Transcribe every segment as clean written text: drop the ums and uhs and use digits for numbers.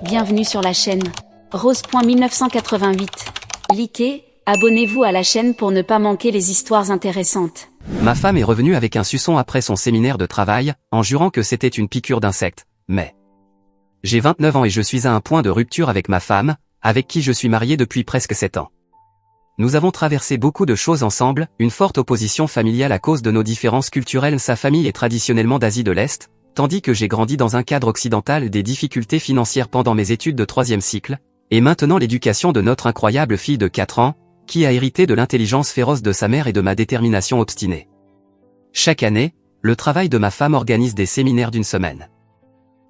Bienvenue sur la chaîne. Rose.1988. Likez, abonnez-vous à la chaîne pour ne pas manquer les histoires intéressantes. Ma femme est revenue avec un suçon après son séminaire de travail, en jurant que c'était une piqûre d'insecte, mais... J'ai 29 ans et je suis à un point de rupture avec ma femme, avec qui je suis marié depuis presque 7 ans. Nous avons traversé beaucoup de choses ensemble, une forte opposition familiale à cause de nos différences culturelles. Sa famille est traditionnellement d'Asie de l'Est, tandis que j'ai grandi dans un cadre occidental, des difficultés financières pendant mes études de 3e cycle, et maintenant l'éducation de notre incroyable fille de 4 ans, qui a hérité de l'intelligence féroce de sa mère et de ma détermination obstinée. Chaque année, le travail de ma femme organise des séminaires d'1 semaine.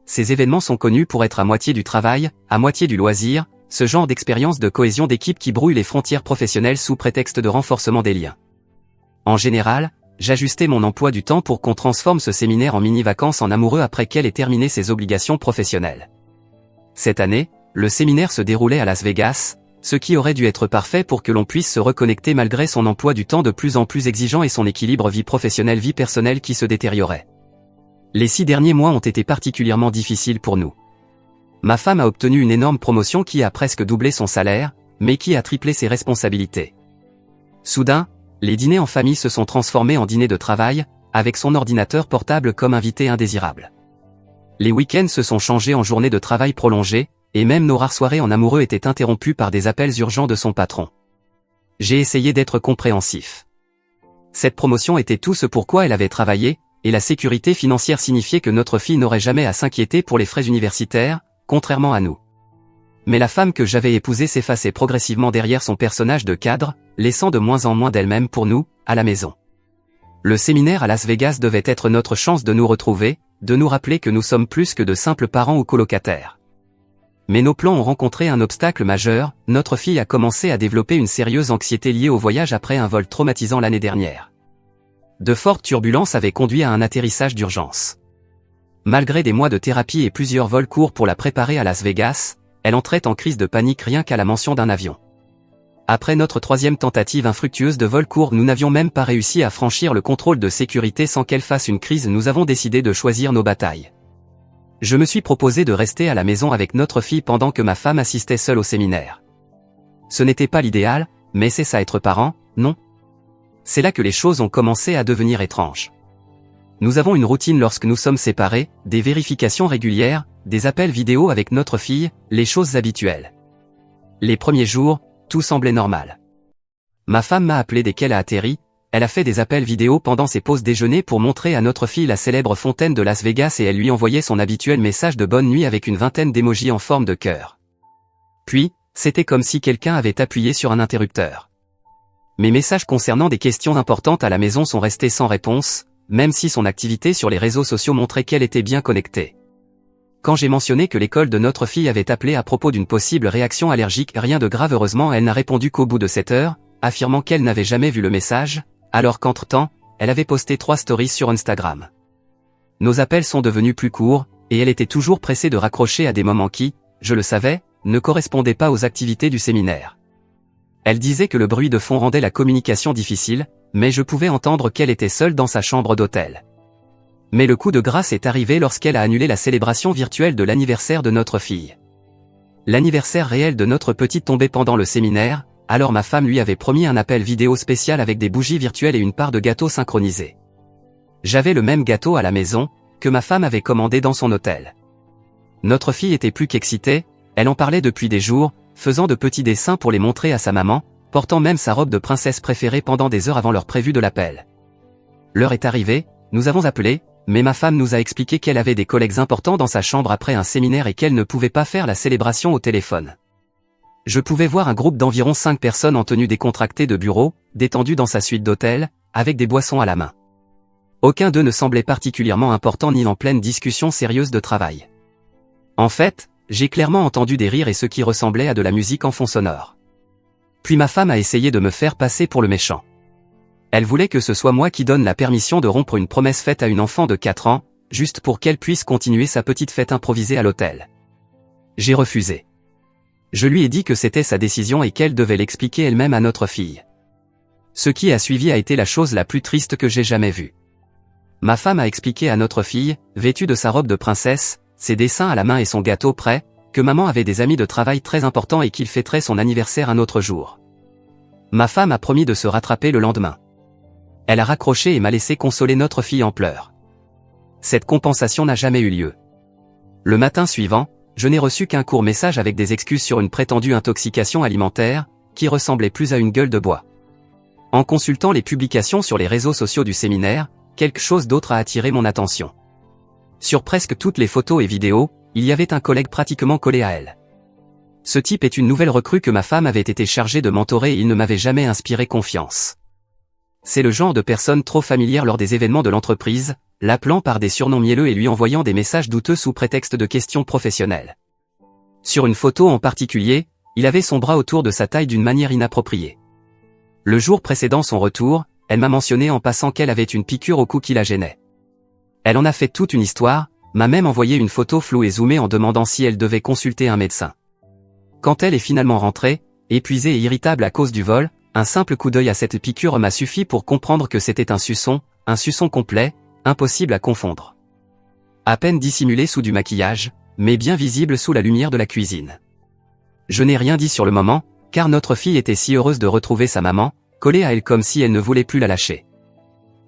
Ces événements sont connus pour être à moitié du travail, à moitié du loisir, ce genre d'expérience de cohésion d'équipe qui brouille les frontières professionnelles sous prétexte de renforcement des liens. En général, j'ajustais mon emploi du temps pour qu'on transforme ce séminaire en mini-vacances en amoureux après qu'elle ait terminé ses obligations professionnelles. Cette année, le séminaire se déroulait à Las Vegas, ce qui aurait dû être parfait pour que l'on puisse se reconnecter malgré son emploi du temps de plus en plus exigeant et son équilibre vie professionnelle-vie personnelle qui se détériorait. Les 6 derniers mois ont été particulièrement difficiles pour nous. Ma femme a obtenu une énorme promotion qui a presque doublé son salaire, mais qui a triplé ses responsabilités. Soudain, les dîners en famille se sont transformés en dîners de travail, avec son ordinateur portable comme invité indésirable. Les week-ends se sont changés en journées de travail prolongées, et même nos rares soirées en amoureux étaient interrompues par des appels urgents de son patron. J'ai essayé d'être compréhensif. Cette promotion était tout ce pourquoi elle avait travaillé, et la sécurité financière signifiait que notre fille n'aurait jamais à s'inquiéter pour les frais universitaires, contrairement à nous. Mais la femme que j'avais épousée s'effaçait progressivement derrière son personnage de cadre, laissant de moins en moins d'elle-même pour nous, à la maison. Le séminaire à Las Vegas devait être notre chance de nous retrouver, de nous rappeler que nous sommes plus que de simples parents ou colocataires. Mais nos plans ont rencontré un obstacle majeur, notre fille a commencé à développer une sérieuse anxiété liée au voyage après un vol traumatisant l'année dernière. De fortes turbulences avaient conduit à un atterrissage d'urgence. Malgré des mois de thérapie et plusieurs vols courts pour la préparer à Las Vegas, elle entrait en crise de panique rien qu'à la mention d'un avion. Après notre 3e tentative infructueuse de vol court, nous n'avions même pas réussi à franchir le contrôle de sécurité sans qu'elle fasse une crise. Nous avons décidé de choisir nos batailles. Je me suis proposé de rester à la maison avec notre fille pendant que ma femme assistait seule au séminaire. Ce n'était pas l'idéal, mais c'est ça être parent, non? C'est là que les choses ont commencé à devenir étranges. Nous avons une routine lorsque nous sommes séparés, des vérifications régulières, des appels vidéo avec notre fille, les choses habituelles. Les premiers jours, tout semblait normal. Ma femme m'a appelé dès qu'elle a atterri, elle a fait des appels vidéo pendant ses pauses déjeuner pour montrer à notre fille la célèbre fontaine de Las Vegas et elle lui envoyait son habituel message de bonne nuit avec une vingtaine d'émojis en forme de cœur. Puis, c'était comme si quelqu'un avait appuyé sur un interrupteur. Mes messages concernant des questions importantes à la maison sont restés sans réponse, même si son activité sur les réseaux sociaux montrait qu'elle était bien connectée. Quand j'ai mentionné que l'école de notre fille avait appelé à propos d'une possible réaction allergique, rien de grave heureusement, elle n'a répondu qu'au bout de 7 heures, affirmant qu'elle n'avait jamais vu le message, alors qu'entre-temps, elle avait posté 3 stories sur Instagram. Nos appels sont devenus plus courts, et elle était toujours pressée de raccrocher à des moments qui, je le savais, ne correspondaient pas aux activités du séminaire. Elle disait que le bruit de fond rendait la communication difficile, mais je pouvais entendre qu'elle était seule dans sa chambre d'hôtel. Mais le coup de grâce est arrivé lorsqu'elle a annulé la célébration virtuelle de l'anniversaire de notre fille. L'anniversaire réel de notre petite tombait pendant le séminaire, alors ma femme lui avait promis un appel vidéo spécial avec des bougies virtuelles et une part de gâteau synchronisé. J'avais le même gâteau à la maison, que ma femme avait commandé dans son hôtel. Notre fille était plus qu'excitée, elle en parlait depuis des jours, faisant de petits dessins pour les montrer à sa maman, portant même sa robe de princesse préférée pendant des heures avant l'heure prévue de l'appel. L'heure est arrivée, nous avons appelé, mais ma femme nous a expliqué qu'elle avait des collègues importants dans sa chambre après un séminaire et qu'elle ne pouvait pas faire la célébration au téléphone. Je pouvais voir un groupe d'environ 5 personnes en tenue décontractée de bureau, détendues dans sa suite d'hôtel, avec des boissons à la main. Aucun d'eux ne semblait particulièrement important ni en pleine discussion sérieuse de travail. En fait, j'ai clairement entendu des rires et ce qui ressemblait à de la musique en fond sonore. Puis ma femme a essayé de me faire passer pour le méchant. Elle voulait que ce soit moi qui donne la permission de rompre une promesse faite à une enfant de 4 ans, juste pour qu'elle puisse continuer sa petite fête improvisée à l'hôtel. J'ai refusé. Je lui ai dit que c'était sa décision et qu'elle devait l'expliquer elle-même à notre fille. Ce qui a suivi a été la chose la plus triste que j'ai jamais vue. Ma femme a expliqué à notre fille, vêtue de sa robe de princesse, ses dessins à la main et son gâteau prêt, que maman avait des amis de travail très importants et qu'il fêterait son anniversaire un autre jour. Ma femme a promis de se rattraper le lendemain. Elle a raccroché et m'a laissé consoler notre fille en pleurs. Cette compensation n'a jamais eu lieu. Le matin suivant, je n'ai reçu qu'un court message avec des excuses sur une prétendue intoxication alimentaire, qui ressemblait plus à une gueule de bois. En consultant les publications sur les réseaux sociaux du séminaire, quelque chose d'autre a attiré mon attention. Sur presque toutes les photos et vidéos, il y avait un collègue pratiquement collé à elle. Ce type est une nouvelle recrue que ma femme avait été chargée de mentorer et il ne m'avait jamais inspiré confiance. C'est le genre de personne trop familière lors des événements de l'entreprise, l'appelant par des surnoms mielleux et lui envoyant des messages douteux sous prétexte de questions professionnelles. Sur une photo en particulier, il avait son bras autour de sa taille d'une manière inappropriée. Le jour précédant son retour, elle m'a mentionné en passant qu'elle avait une piqûre au cou qui la gênait. Elle en a fait toute une histoire, m'a même envoyé une photo floue et zoomée en demandant si elle devait consulter un médecin. Quand elle est finalement rentrée, épuisée et irritable à cause du vol, un simple coup d'œil à cette piqûre m'a suffi pour comprendre que c'était un suçon complet, impossible à confondre. À peine dissimulé sous du maquillage, mais bien visible sous la lumière de la cuisine. Je n'ai rien dit sur le moment, car notre fille était si heureuse de retrouver sa maman, collée à elle comme si elle ne voulait plus la lâcher.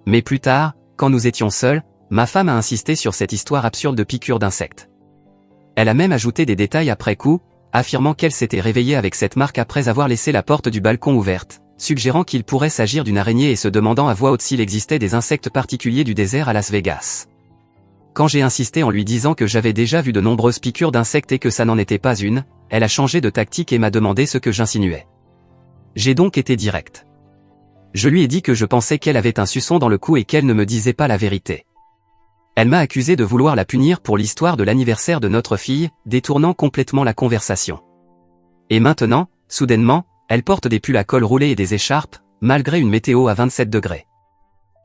Mais plus tard, quand nous étions seuls, ma femme a insisté sur cette histoire absurde de piqûre d'insectes. Elle a même ajouté des détails après coup, affirmant qu'elle s'était réveillée avec cette marque après avoir laissé la porte du balcon ouverte, suggérant qu'il pourrait s'agir d'une araignée et se demandant à voix haute s'il existait des insectes particuliers du désert à Las Vegas. Quand j'ai insisté en lui disant que j'avais déjà vu de nombreuses piqûres d'insectes et que ça n'en était pas une, elle a changé de tactique et m'a demandé ce que j'insinuais. J'ai donc été direct. Je lui ai dit que je pensais qu'elle avait un suçon dans le cou et qu'elle ne me disait pas la vérité. Elle m'a accusé de vouloir la punir pour l'histoire de l'anniversaire de notre fille, détournant complètement la conversation. Et maintenant, soudainement, elle porte des pulls à col roulé et des écharpes, malgré une météo à 27 degrés.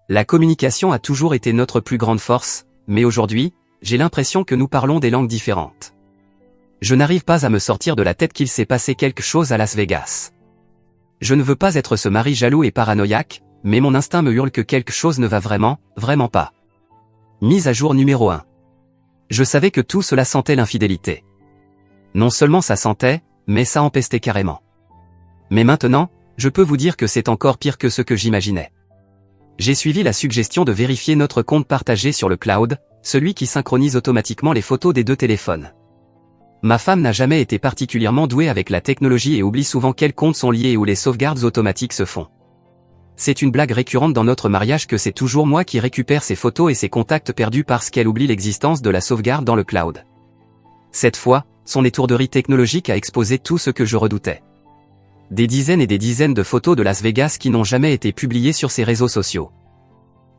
La communication a toujours été notre plus grande force, mais aujourd'hui, j'ai l'impression que nous parlons des langues différentes. Je n'arrive pas à me sortir de la tête qu'il s'est passé quelque chose à Las Vegas. Je ne veux pas être ce mari jaloux et paranoïaque, mais mon instinct me hurle que quelque chose ne va vraiment pas. Mise à jour numéro 1. Je savais que tout cela sentait l'infidélité. Non seulement ça sentait, mais ça empestait carrément. Mais maintenant, je peux vous dire que c'est encore pire que ce que j'imaginais. J'ai suivi la suggestion de vérifier notre compte partagé sur le cloud, celui qui synchronise automatiquement les photos des deux téléphones. Ma femme n'a jamais été particulièrement douée avec la technologie et oublie souvent quels comptes sont liés et où les sauvegardes automatiques se font. C'est une blague récurrente dans notre mariage que c'est toujours moi qui récupère ses photos et ses contacts perdus parce qu'elle oublie l'existence de la sauvegarde dans le cloud. Cette fois, son étourderie technologique a exposé tout ce que je redoutais. Des dizaines et des dizaines de photos de Las Vegas qui n'ont jamais été publiées sur ses réseaux sociaux.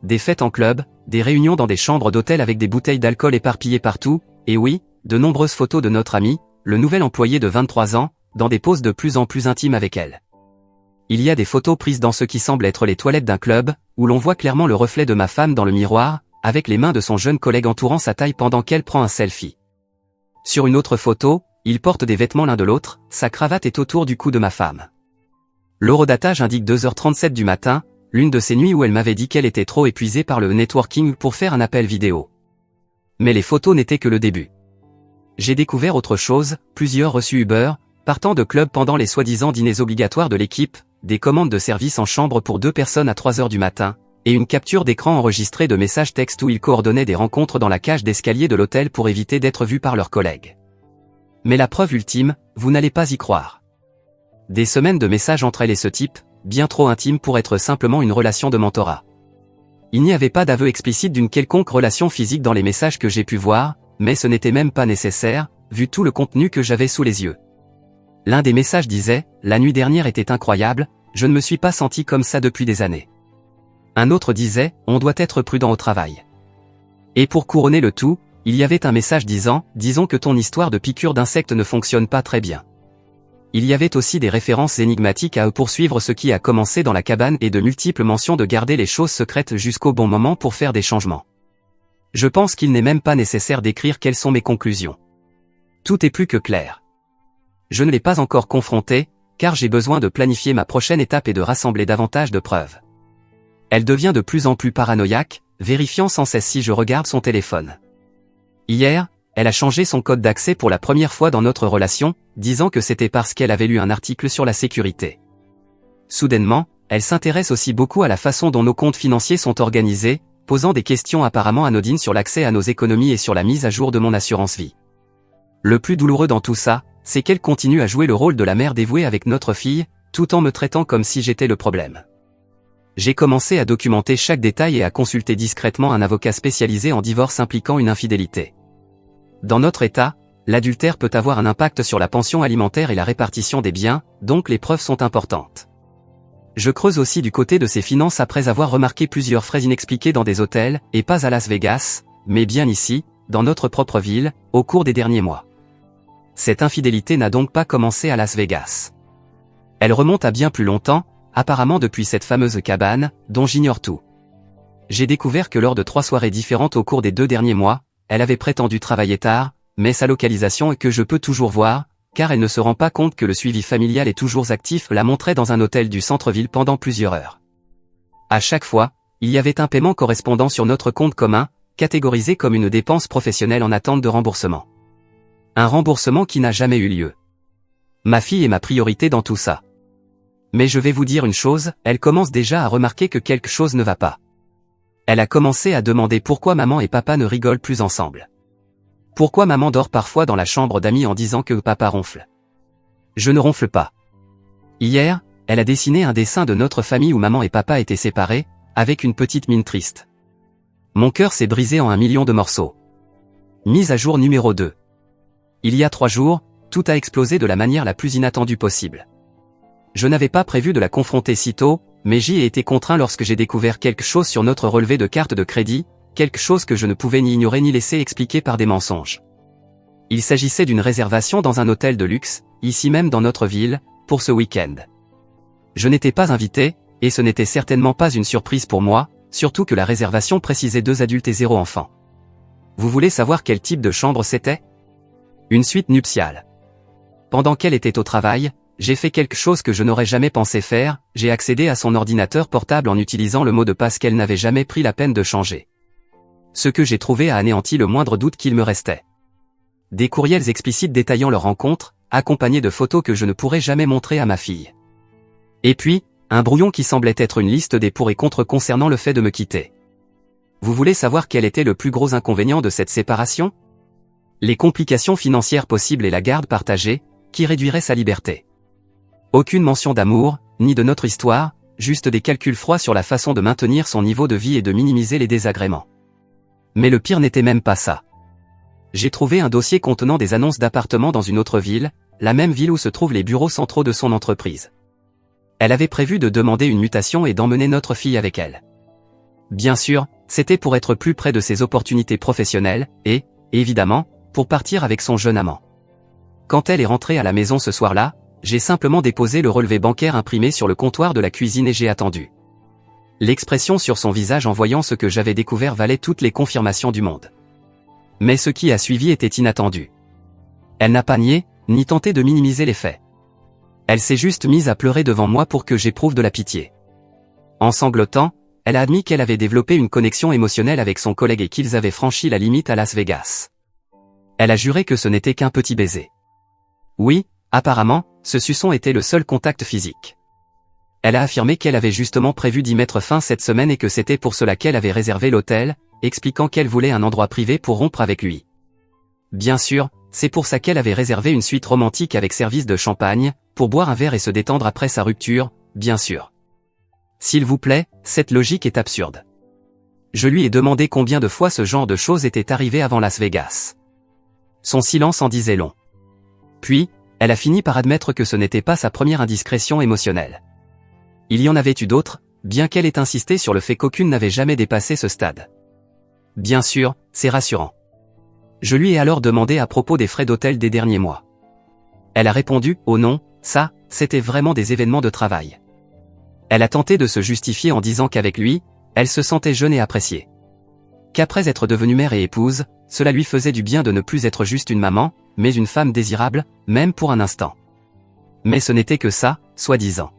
Des fêtes en club, des réunions dans des chambres d'hôtel avec des bouteilles d'alcool éparpillées partout, et oui, de nombreuses photos de notre ami, le nouvel employé de 23 ans, dans des poses de plus en plus intimes avec elle. Il y a des photos prises dans ce qui semble être les toilettes d'un club, où l'on voit clairement le reflet de ma femme dans le miroir, avec les mains de son jeune collègue entourant sa taille pendant qu'elle prend un selfie. Sur une autre photo, ils portent des vêtements l'un de l'autre, sa cravate est autour du cou de ma femme. L'horodatage indique 2h37 du matin, l'une de ces nuits où elle m'avait dit qu'elle était trop épuisée par le networking pour faire un appel vidéo. Mais les photos n'étaient que le début. J'ai découvert autre chose, plusieurs reçus Uber, partant de club pendant les soi-disant dîners obligatoires de l'équipe, des commandes de service en chambre pour 2 personnes à 3h du matin, et une capture d'écran enregistrée de messages textes où ils coordonnaient des rencontres dans la cage d'escalier de l'hôtel pour éviter d'être vus par leurs collègues. Mais la preuve ultime, vous n'allez pas y croire. Des semaines de messages entre elle et ce type, bien trop intime pour être simplement une relation de mentorat. Il n'y avait pas d'aveu explicite d'une quelconque relation physique dans les messages que j'ai pu voir, mais ce n'était même pas nécessaire, vu tout le contenu que j'avais sous les yeux. L'un des messages disait « La nuit dernière était incroyable, je ne me suis pas senti comme ça depuis des années ». Un autre disait « On doit être prudent au travail ». Et pour couronner le tout, il y avait un message disant « Disons que ton histoire de piqûre d'insectes ne fonctionne pas très bien ». Il y avait aussi des références énigmatiques à poursuivre ce qui a commencé dans la cabane et de multiples mentions de garder les choses secrètes jusqu'au bon moment pour faire des changements. Je pense qu'il n'est même pas nécessaire d'écrire quelles sont mes conclusions. Tout est plus que clair. Je ne l'ai pas encore confrontée, car j'ai besoin de planifier ma prochaine étape et de rassembler davantage de preuves. Elle devient de plus en plus paranoïaque, vérifiant sans cesse si je regarde son téléphone. Hier, elle a changé son code d'accès pour la première fois dans notre relation, disant que c'était parce qu'elle avait lu un article sur la sécurité. Soudainement, elle s'intéresse aussi beaucoup à la façon dont nos comptes financiers sont organisés, posant des questions apparemment anodines sur l'accès à nos économies et sur la mise à jour de mon assurance vie. Le plus douloureux dans tout ça, c'est qu'elle continue à jouer le rôle de la mère dévouée avec notre fille, tout en me traitant comme si j'étais le problème. J'ai commencé à documenter chaque détail et à consulter discrètement un avocat spécialisé en divorce impliquant une infidélité. Dans notre État, l'adultère peut avoir un impact sur la pension alimentaire et la répartition des biens, donc les preuves sont importantes. Je creuse aussi du côté de ses finances après avoir remarqué plusieurs frais inexpliqués dans des hôtels, et pas à Las Vegas, mais bien ici, dans notre propre ville, au cours des derniers mois. Cette infidélité n'a donc pas commencé à Las Vegas. Elle remonte à bien plus longtemps, apparemment depuis cette fameuse cabane, dont j'ignore tout. J'ai découvert que lors de 3 soirées différentes au cours des 2 derniers mois, elle avait prétendu travailler tard, mais sa localisation est que je peux toujours voir, car elle ne se rend pas compte que le suivi familial est toujours actif, la montrait dans un hôtel du centre-ville pendant plusieurs heures. À chaque fois, il y avait un paiement correspondant sur notre compte commun, catégorisé comme une dépense professionnelle en attente de remboursement. Un remboursement qui n'a jamais eu lieu. Ma fille est ma priorité dans tout ça. Mais je vais vous dire une chose, elle commence déjà à remarquer que quelque chose ne va pas. Elle a commencé à demander pourquoi maman et papa ne rigolent plus ensemble. Pourquoi maman dort parfois dans la chambre d'amis en disant que papa ronfle. Je ne ronfle pas. Hier, elle a dessiné un dessin de notre famille où maman et papa étaient séparés, avec une petite mine triste. Mon cœur s'est brisé en 1 million de morceaux. Mise à jour numéro 2. Il y a 3 jours, tout a explosé de la manière la plus inattendue possible. Je n'avais pas prévu de la confronter si tôt, mais j'y ai été contraint lorsque j'ai découvert quelque chose sur notre relevé de carte de crédit, quelque chose que je ne pouvais ni ignorer ni laisser expliquer par des mensonges. Il s'agissait d'une réservation dans un hôtel de luxe, ici même dans notre ville, pour ce week-end. Je n'étais pas invité, et ce n'était certainement pas une surprise pour moi, surtout que la réservation précisait 2 adultes et 0 enfant. Vous voulez savoir quel type de chambre c'était ? Une suite nuptiale. Pendant qu'elle était au travail, j'ai fait quelque chose que je n'aurais jamais pensé faire, j'ai accédé à son ordinateur portable en utilisant le mot de passe qu'elle n'avait jamais pris la peine de changer. Ce que j'ai trouvé a anéanti le moindre doute qu'il me restait. Des courriels explicites détaillant leur rencontre, accompagnés de photos que je ne pourrais jamais montrer à ma fille. Et puis, un brouillon qui semblait être une liste des pour et contre concernant le fait de me quitter. Vous voulez savoir quel était le plus gros inconvénient de cette séparation ? Les complications financières possibles et la garde partagée, qui réduirait sa liberté. Aucune mention d'amour, ni de notre histoire, juste des calculs froids sur la façon de maintenir son niveau de vie et de minimiser les désagréments. Mais le pire n'était même pas ça. J'ai trouvé un dossier contenant des annonces d'appartements dans une autre ville, la même ville où se trouvent les bureaux centraux de son entreprise. Elle avait prévu de demander une mutation et d'emmener notre fille avec elle. Bien sûr, c'était pour être plus près de ses opportunités professionnelles, et, évidemment, pour partir avec son jeune amant. Quand elle est rentrée à la maison ce soir-là, j'ai simplement déposé le relevé bancaire imprimé sur le comptoir de la cuisine et j'ai attendu. L'expression sur son visage en voyant ce que j'avais découvert valait toutes les confirmations du monde. Mais ce qui a suivi était inattendu. Elle n'a pas nié, ni tenté de minimiser les faits. Elle s'est juste mise à pleurer devant moi pour que j'éprouve de la pitié. En sanglotant, elle a admis qu'elle avait développé une connexion émotionnelle avec son collègue et qu'ils avaient franchi la limite à Las Vegas. Elle a juré que ce n'était qu'un petit baiser. Oui, apparemment, ce suçon était le seul contact physique. Elle a affirmé qu'elle avait justement prévu d'y mettre fin cette semaine et que c'était pour cela qu'elle avait réservé l'hôtel, expliquant qu'elle voulait un endroit privé pour rompre avec lui. Bien sûr, c'est pour ça qu'elle avait réservé une suite romantique avec service de champagne, pour boire un verre et se détendre après sa rupture, bien sûr. S'il vous plaît, cette logique est absurde. Je lui ai demandé combien de fois ce genre de choses était arrivé avant Las Vegas. Son silence en disait long. Puis, elle a fini par admettre que ce n'était pas sa première indiscrétion émotionnelle. Il y en avait eu d'autres, bien qu'elle ait insisté sur le fait qu'aucune n'avait jamais dépassé ce stade. Bien sûr, c'est rassurant. Je lui ai alors demandé à propos des frais d'hôtel des derniers mois. Elle a répondu « Oh non, ça, c'était vraiment des événements de travail ». Elle a tenté de se justifier en disant qu'avec lui, elle se sentait jeune et appréciée. Qu'après être devenue mère et épouse, cela lui faisait du bien de ne plus être juste une maman, mais une femme désirable, même pour un instant. Mais ce n'était que ça, soi-disant.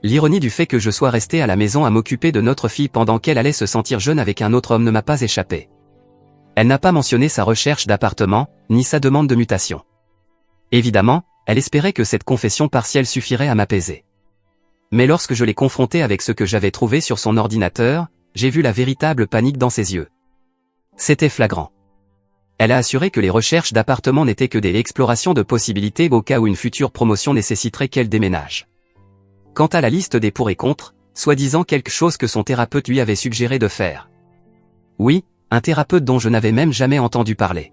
L'ironie du fait que je sois resté à la maison à m'occuper de notre fille pendant qu'elle allait se sentir jeune avec un autre homme ne m'a pas échappé. Elle n'a pas mentionné sa recherche d'appartement, ni sa demande de mutation. Évidemment, elle espérait que cette confession partielle suffirait à m'apaiser. Mais lorsque je l'ai confrontée avec ce que j'avais trouvé sur son ordinateur, j'ai vu la véritable panique dans ses yeux. C'était flagrant. Elle a assuré que les recherches d'appartement n'étaient que des explorations de possibilités au cas où une future promotion nécessiterait qu'elle déménage. Quant à la liste des pour et contre, soi-disant quelque chose que son thérapeute lui avait suggéré de faire. Oui, un thérapeute dont je n'avais même jamais entendu parler.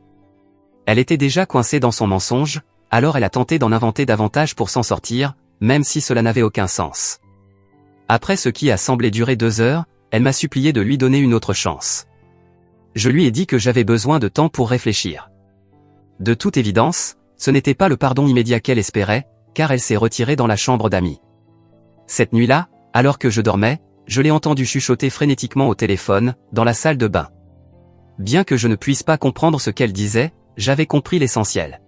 Elle était déjà coincée dans son mensonge, alors elle a tenté d'en inventer davantage pour s'en sortir, même si cela n'avait aucun sens. Après ce qui a semblé durer 2 heures, elle m'a supplié de lui donner une autre chance. Je lui ai dit que j'avais besoin de temps pour réfléchir. De toute évidence, ce n'était pas le pardon immédiat qu'elle espérait, car elle s'est retirée dans la chambre d'amis. Cette nuit-là, alors que je dormais, je l'ai entendue chuchoter frénétiquement au téléphone, dans la salle de bain. Bien que je ne puisse pas comprendre ce qu'elle disait, j'avais compris l'essentiel.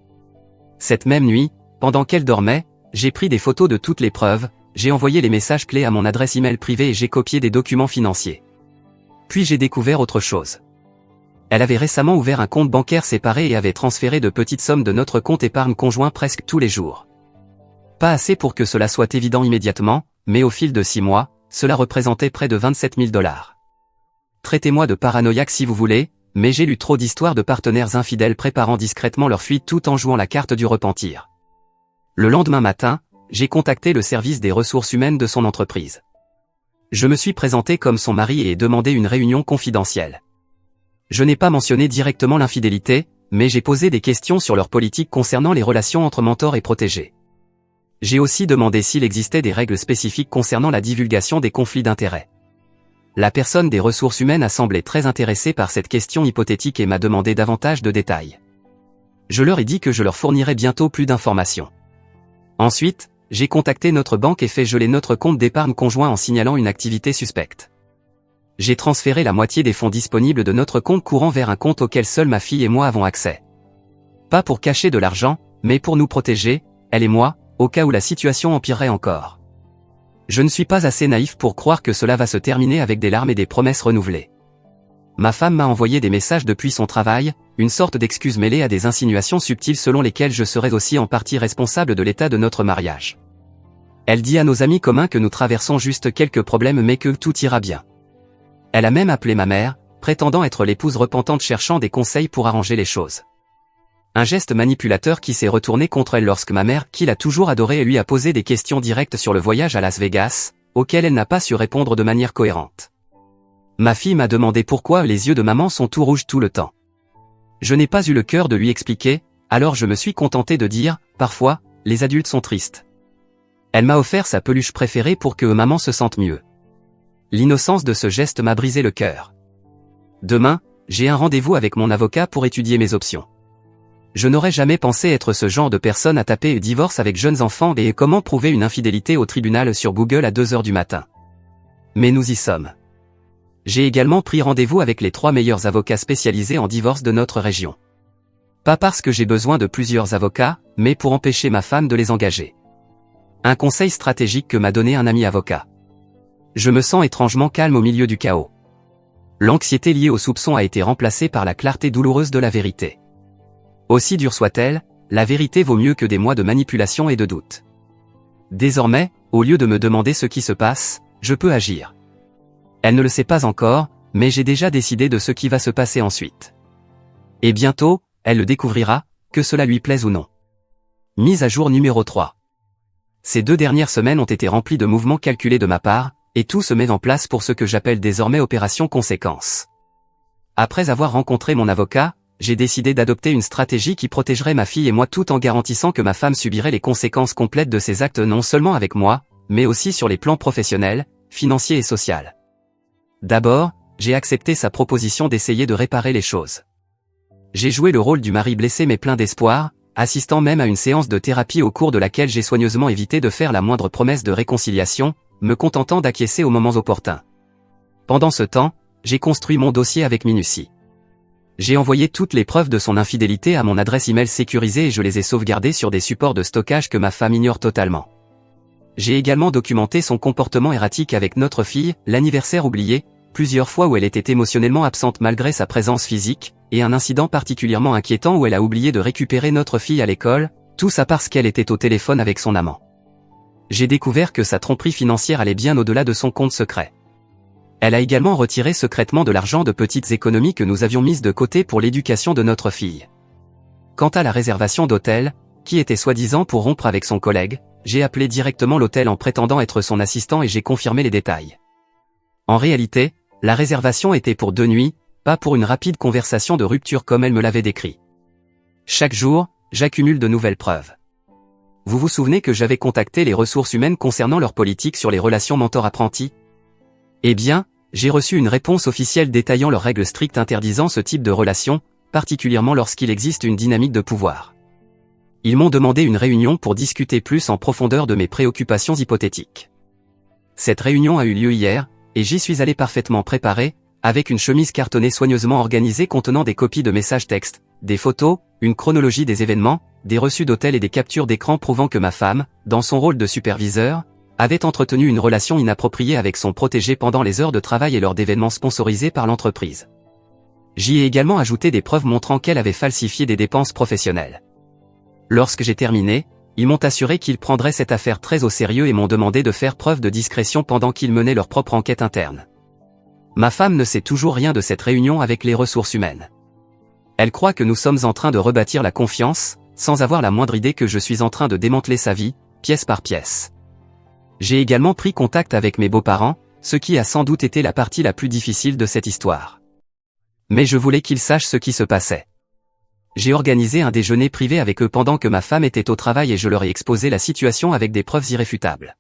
Cette même nuit, pendant qu'elle dormait, j'ai pris des photos de toutes les preuves, j'ai envoyé les messages clés à mon adresse email privée et j'ai copié des documents financiers. Puis j'ai découvert autre chose. Elle avait récemment ouvert un compte bancaire séparé et avait transféré de petites sommes de notre compte épargne conjoint presque tous les jours. Pas assez pour que cela soit évident immédiatement, mais au fil de 6 mois, cela représentait près de 27 000 $. Traitez-moi de paranoïaque si vous voulez, mais j'ai lu trop d'histoires de partenaires infidèles préparant discrètement leur fuite tout en jouant la carte du repentir. Le lendemain matin, j'ai contacté le service des ressources humaines de son entreprise. Je me suis présenté comme son mari et ai demandé une réunion confidentielle. Je n'ai pas mentionné directement l'infidélité, mais j'ai posé des questions sur leur politique concernant les relations entre mentors et protégés. J'ai aussi demandé s'il existait des règles spécifiques concernant la divulgation des conflits d'intérêts. La personne des ressources humaines a semblé très intéressée par cette question hypothétique et m'a demandé davantage de détails. Je leur ai dit que je leur fournirais bientôt plus d'informations. Ensuite, j'ai contacté notre banque et fait geler notre compte d'épargne conjoint en signalant une activité suspecte. J'ai transféré la moitié des fonds disponibles de notre compte courant vers un compte auquel seule ma fille et moi avons accès. Pas pour cacher de l'argent, mais pour nous protéger, elle et moi, au cas où la situation empirerait encore. Je ne suis pas assez naïf pour croire que cela va se terminer avec des larmes et des promesses renouvelées. Ma femme m'a envoyé des messages depuis son travail, une sorte d'excuse mêlée à des insinuations subtiles selon lesquelles je serais aussi en partie responsable de l'état de notre mariage. Elle dit à nos amis communs que nous traversons juste quelques problèmes mais que tout ira bien. Elle a même appelé ma mère, prétendant être l'épouse repentante cherchant des conseils pour arranger les choses. Un geste manipulateur qui s'est retourné contre elle lorsque ma mère, qui l'a toujours adorée, lui a posé des questions directes sur le voyage à Las Vegas, auxquelles elle n'a pas su répondre de manière cohérente. Ma fille m'a demandé pourquoi les yeux de maman sont tout rouges tout le temps. Je n'ai pas eu le cœur de lui expliquer, alors je me suis contenté de dire, parfois, les adultes sont tristes. Elle m'a offert sa peluche préférée pour que maman se sente mieux. L'innocence de ce geste m'a brisé le cœur. Demain, j'ai un rendez-vous avec mon avocat pour étudier mes options. Je n'aurais jamais pensé être ce genre de personne à taper divorce avec jeunes enfants et comment prouver une infidélité au tribunal sur Google à 2 heures du matin. Mais nous y sommes. J'ai également pris rendez-vous avec les 3 meilleurs avocats spécialisés en divorce de notre région. Pas parce que j'ai besoin de plusieurs avocats, mais pour empêcher ma femme de les engager. Un conseil stratégique que m'a donné un ami avocat. Je me sens étrangement calme au milieu du chaos. L'anxiété liée au soupçon a été remplacée par la clarté douloureuse de la vérité. Aussi dure soit-elle, la vérité vaut mieux que des mois de manipulation et de doute. Désormais, au lieu de me demander ce qui se passe, je peux agir. Elle ne le sait pas encore, mais j'ai déjà décidé de ce qui va se passer ensuite. Et bientôt, elle le découvrira, que cela lui plaise ou non. Mise à jour numéro 3. Ces 2 dernières semaines ont été remplies de mouvements calculés de ma part, et tout se met en place pour ce que j'appelle désormais opération conséquence. Après avoir rencontré mon avocat, j'ai décidé d'adopter une stratégie qui protégerait ma fille et moi tout en garantissant que ma femme subirait les conséquences complètes de ses actes non seulement avec moi, mais aussi sur les plans professionnels, financiers et sociaux. D'abord, j'ai accepté sa proposition d'essayer de réparer les choses. J'ai joué le rôle du mari blessé mais plein d'espoir, assistant même à une séance de thérapie au cours de laquelle j'ai soigneusement évité de faire la moindre promesse de réconciliation, me contentant d'acquiescer aux moments opportuns. Pendant ce temps, j'ai construit mon dossier avec minutie. J'ai envoyé toutes les preuves de son infidélité à mon adresse email sécurisée et je les ai sauvegardées sur des supports de stockage que ma femme ignore totalement. J'ai également documenté son comportement erratique avec notre fille, l'anniversaire oublié, plusieurs fois où elle était émotionnellement absente malgré sa présence physique, et un incident particulièrement inquiétant où elle a oublié de récupérer notre fille à l'école, tout ça parce qu'elle était au téléphone avec son amant. J'ai découvert que sa tromperie financière allait bien au-delà de son compte secret. Elle a également retiré secrètement de l'argent de petites économies que nous avions mises de côté pour l'éducation de notre fille. Quant à la réservation d'hôtel, qui était soi-disant pour rompre avec son collègue, j'ai appelé directement l'hôtel en prétendant être son assistant et j'ai confirmé les détails. En réalité, la réservation était pour 2 nuits, pas pour une rapide conversation de rupture comme elle me l'avait décrit. Chaque jour, j'accumule de nouvelles preuves. Vous vous souvenez que j'avais contacté les ressources humaines concernant leur politique sur les relations mentor-apprenti ? Eh bien, j'ai reçu une réponse officielle détaillant leurs règles strictes interdisant ce type de relation, particulièrement lorsqu'il existe une dynamique de pouvoir. Ils m'ont demandé une réunion pour discuter plus en profondeur de mes préoccupations hypothétiques. Cette réunion a eu lieu hier, et j'y suis allé parfaitement préparé, avec une chemise cartonnée soigneusement organisée contenant des copies de messages textes, des photos, une chronologie des événements, des reçus d'hôtel et des captures d'écran prouvant que ma femme, dans son rôle de superviseur, avait entretenu une relation inappropriée avec son protégé pendant les heures de travail et lors d'événements sponsorisés par l'entreprise. J'y ai également ajouté des preuves montrant qu'elle avait falsifié des dépenses professionnelles. Lorsque j'ai terminé, ils m'ont assuré qu'ils prendraient cette affaire très au sérieux et m'ont demandé de faire preuve de discrétion pendant qu'ils menaient leur propre enquête interne. Ma femme ne sait toujours rien de cette réunion avec les ressources humaines. Elle croit que nous sommes en train de rebâtir la confiance, sans avoir la moindre idée que je suis en train de démanteler sa vie, pièce par pièce. J'ai également pris contact avec mes beaux-parents, ce qui a sans doute été la partie la plus difficile de cette histoire. Mais je voulais qu'ils sachent ce qui se passait. J'ai organisé un déjeuner privé avec eux pendant que ma femme était au travail et je leur ai exposé la situation avec des preuves irréfutables.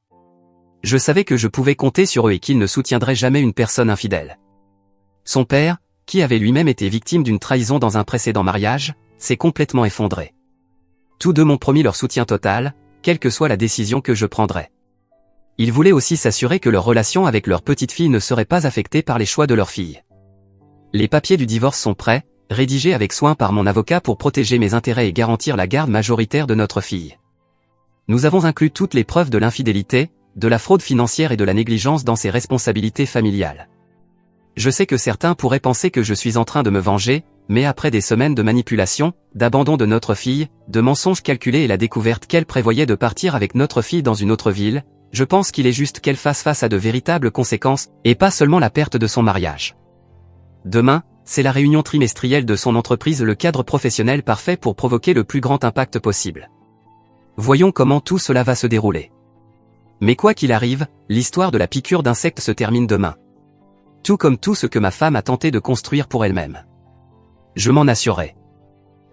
Je savais que je pouvais compter sur eux et qu'ils ne soutiendraient jamais une personne infidèle. Son père, qui avait lui-même été victime d'une trahison dans un précédent mariage, s'est complètement effondré. Tous deux m'ont promis leur soutien total, quelle que soit la décision que je prendrais. Ils voulaient aussi s'assurer que leur relation avec leur petite fille ne serait pas affectée par les choix de leur fille. Les papiers du divorce sont prêts, rédigés avec soin par mon avocat pour protéger mes intérêts et garantir la garde majoritaire de notre fille. Nous avons inclus toutes les preuves de l'infidélité, de la fraude financière et de la négligence dans ses responsabilités familiales. Je sais que certains pourraient penser que je suis en train de me venger, mais après des semaines de manipulation, d'abandon de notre fille, de mensonges calculés et la découverte qu'elle prévoyait de partir avec notre fille dans une autre ville, je pense qu'il est juste qu'elle fasse face à de véritables conséquences, et pas seulement la perte de son mariage. Demain, c'est la réunion trimestrielle de son entreprise, le cadre professionnel parfait pour provoquer le plus grand impact possible. Voyons comment tout cela va se dérouler. Mais quoi qu'il arrive, l'histoire de la piqûre d'insectes se termine demain. Tout comme tout ce que ma femme a tenté de construire pour elle-même. Je m'en assurerai.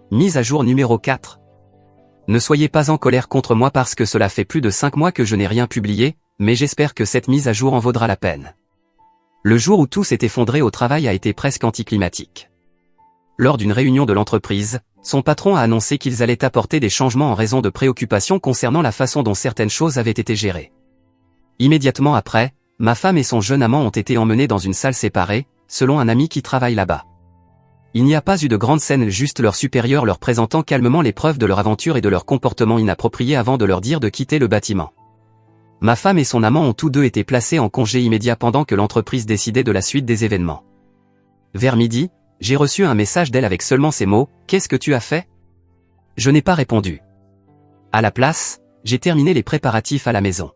Mise à jour numéro 4. Ne soyez pas en colère contre moi parce que cela fait plus de 5 mois que je n'ai rien publié, mais j'espère que cette mise à jour en vaudra la peine. Le jour où tout s'est effondré au travail a été presque anticlimatique. Lors d'une réunion de l'entreprise, son patron a annoncé qu'ils allaient apporter des changements en raison de préoccupations concernant la façon dont certaines choses avaient été gérées. Immédiatement après, ma femme et son jeune amant ont été emmenés dans une salle séparée, selon un ami qui travaille là-bas. Il n'y a pas eu de grande scène, juste leur supérieur leur présentant calmement les preuves de leur aventure et de leur comportement inapproprié avant de leur dire de quitter le bâtiment. Ma femme et son amant ont tous deux été placés en congé immédiat pendant que l'entreprise décidait de la suite des événements. Vers midi, j'ai reçu un message d'elle avec seulement ces mots « Qu'est-ce que tu as fait ?» Je n'ai pas répondu. À la place, j'ai terminé les préparatifs à la maison.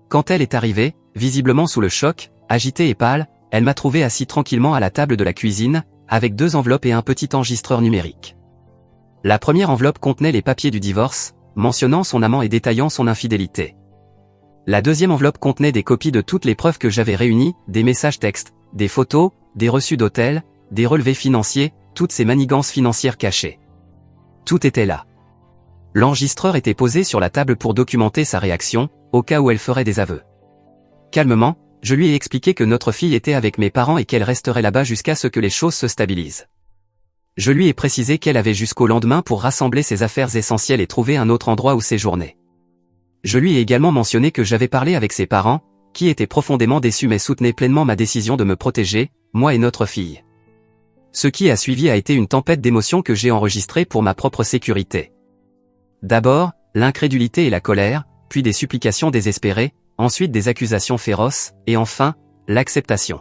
Quand elle est arrivée, visiblement sous le choc, agitée et pâle, elle m'a trouvé assis tranquillement à la table de la cuisine, avec 2 enveloppes et un petit enregistreur numérique. La première enveloppe contenait les papiers du divorce, mentionnant son amant et détaillant son infidélité. La deuxième enveloppe contenait des copies de toutes les preuves que j'avais réunies, des messages textes, des photos, des reçus d'hôtel, des relevés financiers, toutes ces manigances financières cachées. Tout était là. L'enregistreur était posé sur la table pour documenter sa réaction, au cas où elle ferait des aveux. Calmement, je lui ai expliqué que notre fille était avec mes parents et qu'elle resterait là-bas jusqu'à ce que les choses se stabilisent. Je lui ai précisé qu'elle avait jusqu'au lendemain pour rassembler ses affaires essentielles et trouver un autre endroit où séjourner. Je lui ai également mentionné que j'avais parlé avec ses parents, qui étaient profondément déçus mais soutenaient pleinement ma décision de me protéger, moi et notre fille. Ce qui a suivi a été une tempête d'émotions que j'ai enregistrée pour ma propre sécurité. D'abord, l'incrédulité et la colère, puis des supplications désespérées, ensuite des accusations féroces, et enfin, l'acceptation.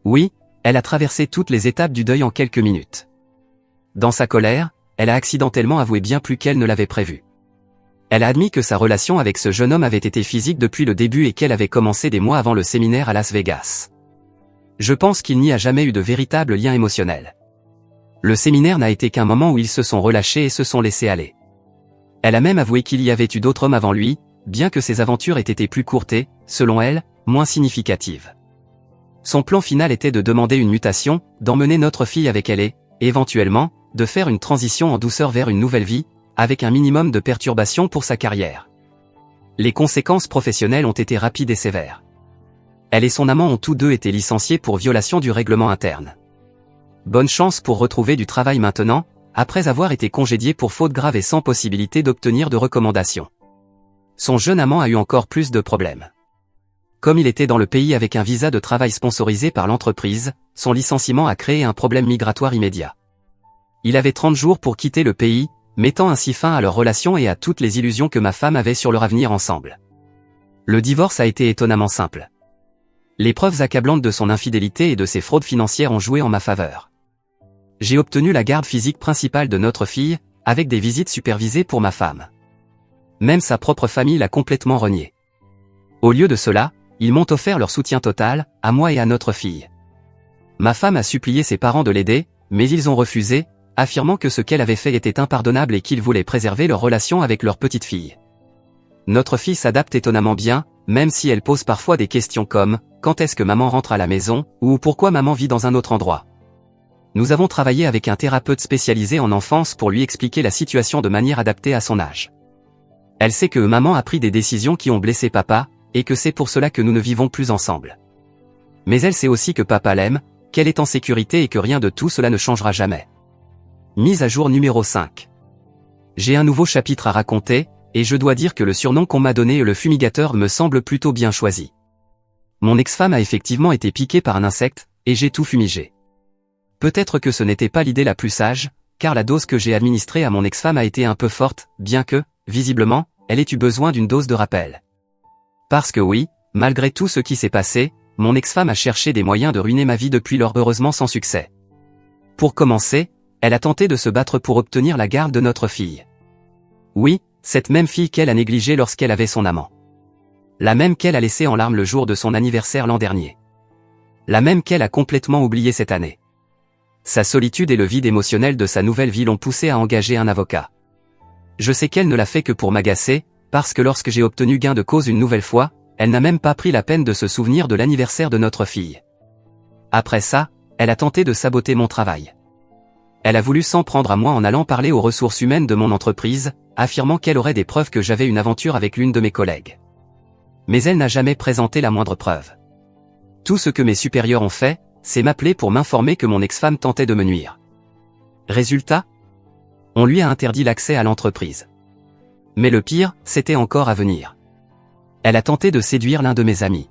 Oui, elle a traversé toutes les étapes du deuil en quelques minutes. Dans sa colère, elle a accidentellement avoué bien plus qu'elle ne l'avait prévu. Elle a admis que sa relation avec ce jeune homme avait été physique depuis le début et qu'elle avait commencé des mois avant le séminaire à Las Vegas. Je pense qu'il n'y a jamais eu de véritable lien émotionnel. Le séminaire n'a été qu'un moment où ils se sont relâchés et se sont laissés aller. Elle a même avoué qu'il y avait eu d'autres hommes avant lui, bien que ses aventures aient été plus courtes et, selon elle, moins significatives. Son plan final était de demander une mutation, d'emmener notre fille avec elle et, éventuellement, de faire une transition en douceur vers une nouvelle vie, avec un minimum de perturbations pour sa carrière. Les conséquences professionnelles ont été rapides et sévères. Elle et son amant ont tous deux été licenciés pour violation du règlement interne. Bonne chance pour retrouver du travail maintenant, après avoir été congédié pour faute grave et sans possibilité d'obtenir de recommandations. Son jeune amant a eu encore plus de problèmes. Comme il était dans le pays avec un visa de travail sponsorisé par l'entreprise, son licenciement a créé un problème migratoire immédiat. Il avait 30 jours pour quitter le pays, mettant ainsi fin à leur relation et à toutes les illusions que ma femme avait sur leur avenir ensemble. Le divorce a été étonnamment simple. Les preuves accablantes de son infidélité et de ses fraudes financières ont joué en ma faveur. J'ai obtenu la garde physique principale de notre fille, avec des visites supervisées pour ma femme. Même sa propre famille l'a complètement renié. Au lieu de cela, ils m'ont offert leur soutien total, à moi et à notre fille. Ma femme a supplié ses parents de l'aider, mais ils ont refusé, affirmant que ce qu'elle avait fait était impardonnable et qu'ils voulaient préserver leur relation avec leur petite fille. Notre fille s'adapte étonnamment bien, même si elle pose parfois des questions comme « Quand est-ce que maman rentre à la maison ?» ou « Pourquoi maman vit dans un autre endroit ?» Nous avons travaillé avec un thérapeute spécialisé en enfance pour lui expliquer la situation de manière adaptée à son âge. Elle sait que maman a pris des décisions qui ont blessé papa, et que c'est pour cela que nous ne vivons plus ensemble. Mais elle sait aussi que papa l'aime, qu'elle est en sécurité et que rien de tout cela ne changera jamais. Mise à jour numéro 5. J'ai un nouveau chapitre à raconter, et je dois dire que le surnom qu'on m'a donné le fumigateur me semble plutôt bien choisi. Mon ex-femme a effectivement été piquée par un insecte, et j'ai tout fumigé. Peut-être que ce n'était pas l'idée la plus sage, car la dose que j'ai administrée à mon ex-femme a été un peu forte, bien que, visiblement, elle ait eu besoin d'une dose de rappel. Parce que oui, malgré tout ce qui s'est passé, mon ex-femme a cherché des moyens de ruiner ma vie depuis lors, heureusement sans succès. Pour commencer, elle a tenté de se battre pour obtenir la garde de notre fille. Oui, cette même fille qu'elle a négligée lorsqu'elle avait son amant. La même qu'elle a laissée en larmes le jour de son anniversaire l'an dernier. La même qu'elle a complètement oubliée cette année. Sa solitude et le vide émotionnel de sa nouvelle vie l'ont poussée à engager un avocat. Je sais qu'elle ne l'a fait que pour m'agacer, parce que lorsque j'ai obtenu gain de cause une nouvelle fois, elle n'a même pas pris la peine de se souvenir de l'anniversaire de notre fille. Après ça, elle a tenté de saboter mon travail. Elle a voulu s'en prendre à moi en allant parler aux ressources humaines de mon entreprise, affirmant qu'elle aurait des preuves que j'avais une aventure avec l'une de mes collègues. Mais elle n'a jamais présenté la moindre preuve. Tout ce que mes supérieurs ont fait, c'est m'appeler pour m'informer que mon ex-femme tentait de me nuire. Résultat ? On lui a interdit l'accès à l'entreprise. Mais le pire, c'était encore à venir. Elle a tenté de séduire l'un de mes amis.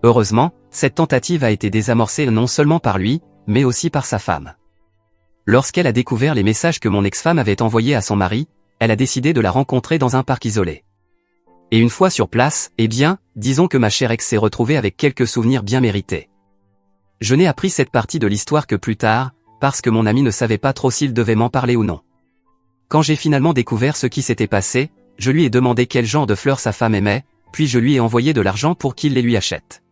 Heureusement, cette tentative a été désamorcée non seulement par lui, mais aussi par sa femme. Lorsqu'elle a découvert les messages que mon ex-femme avait envoyés à son mari, elle a décidé de la rencontrer dans un parc isolé. Et une fois sur place, eh bien, disons que ma chère ex s'est retrouvée avec quelques souvenirs bien mérités. Je n'ai appris cette partie de l'histoire que plus tard, parce que mon ami ne savait pas trop s'il devait m'en parler ou non. Quand j'ai finalement découvert ce qui s'était passé, je lui ai demandé quel genre de fleurs sa femme aimait, puis je lui ai envoyé de l'argent pour qu'il les lui achète.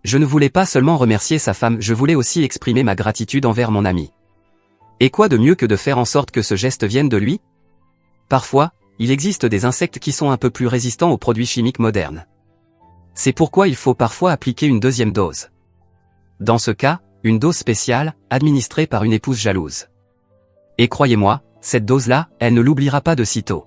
Je ne voulais pas seulement remercier sa femme, je voulais aussi exprimer ma gratitude envers mon ami. Et quoi de mieux que de faire en sorte que ce geste vienne de lui ? Parfois, il existe des insectes qui sont un peu plus résistants aux produits chimiques modernes. C'est pourquoi il faut parfois appliquer une deuxième dose. Dans ce cas, une dose spéciale, administrée par une épouse jalouse. Et croyez-moi, cette dose-là, elle ne l'oubliera pas de sitôt.